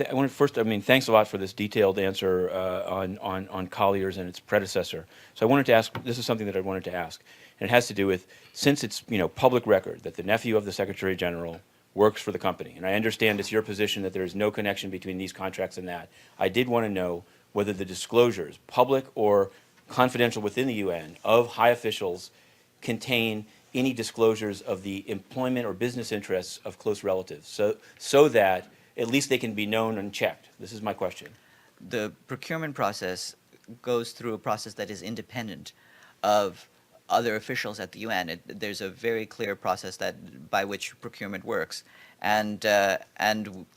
I want to first, I mean, thanks a lot for this detailed answer on Colliers and its predecessor. So I wanted to ask, this is something that I wanted to ask, and it has to do with, since it's, public record that the nephew of the Secretary General works for the company, and I understand it's your position that there is no connection between these contracts and that, I did want to know whether the disclosures, public or confidential within the UN, of high officials contain any disclosures of the employment or business interests of close relatives, so that at least they can be known and checked. This is my question. The procurement process goes through a process that is independent of other officials at the UN. There's a very clear process by which procurement works, and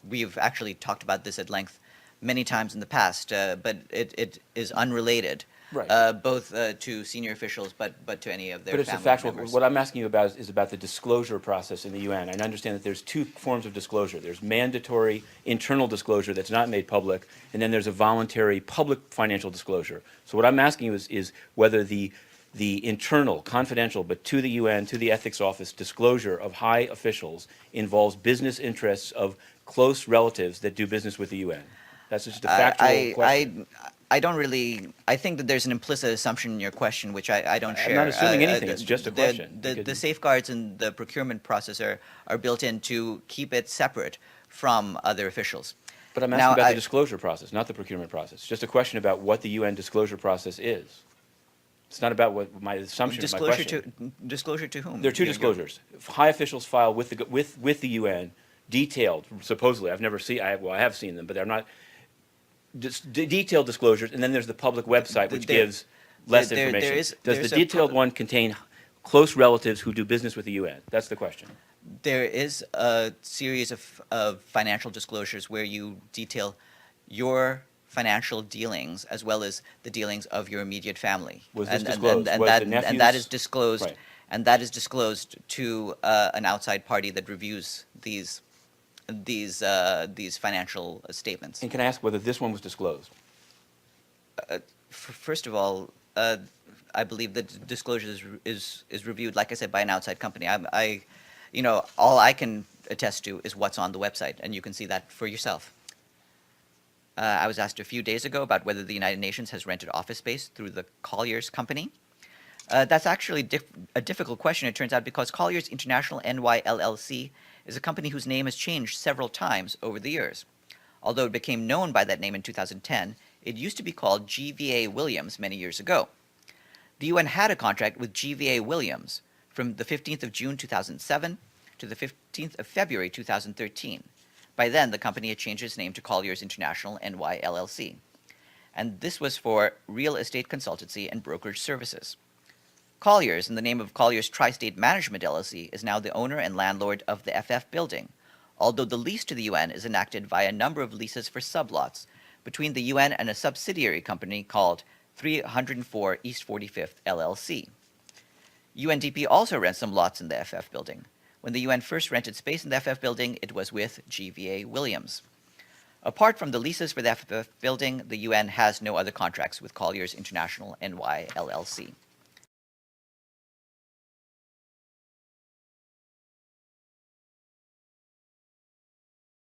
we've actually talked about this at length many times in the past. But it is unrelated, Right. both to senior officials, but to any of their But it's a family factual, members. what I'm asking you about is about the disclosure process in the UN. And I understand that there's two forms of disclosure. There's mandatory internal disclosure that's not made public, and then there's a voluntary public financial disclosure. So what I'm asking you is whether the internal, confidential, but to the UN, to the ethics office, disclosure of high officials involves business interests of close relatives that do business with the UN. That's just a factual question. I don't really. I think that there's an implicit assumption in your question, which I don't share. I'm not assuming anything. It's just a question. The safeguards in the procurement process are built in to keep it separate from other officials. But I'm asking about the disclosure process, not the procurement process. It's just a question about what the UN disclosure process is. It's not about what my assumption of my question. Disclosure to whom? There are two disclosures. High officials file with the UN, detailed, supposedly. I have seen them, but they're not detailed disclosures. And then there's the public website, which gives less information. Does the detailed one contain close relatives who do business with the UN? That's the question. There is a series of financial disclosures where you detail your financial dealings as well as the dealings of your immediate family. Was this disclosed? Was the nephew's? And that is disclosed. Right. And that is disclosed to an outside party that reviews these financial statements. And can I ask whether this one was disclosed? First of all, I believe that disclosure is reviewed, like I said, by an outside company. All I can attest to is what's on the website, and you can see that for yourself. I was asked a few days ago about whether the United Nations has rented office space through the Colliers company. That's actually a difficult question, it turns out, because Colliers International NY LLC is a company whose name has changed several times over the years. Although it became known by that name in 2010, it used to be called GVA Williams many years ago. The UN had a contract with GVA Williams from the 15th of June 2007 to the 15th of February 2013. By then, the company had changed its name to Colliers International NY LLC. And this was for real estate consultancy and brokerage services. Colliers, in the name of Colliers Tri-State Management LLC, is now the owner and landlord of the FF building, although the lease to the UN is enacted via a number of leases for sublots between the UN and a subsidiary company called 304 East 45th LLC. UNDP also rents some lots in the FF building. When the UN first rented space in the FF building, it was with GVA Williams. Apart from the leases for the FF building, the UN has no other contracts with Colliers International NY LLC.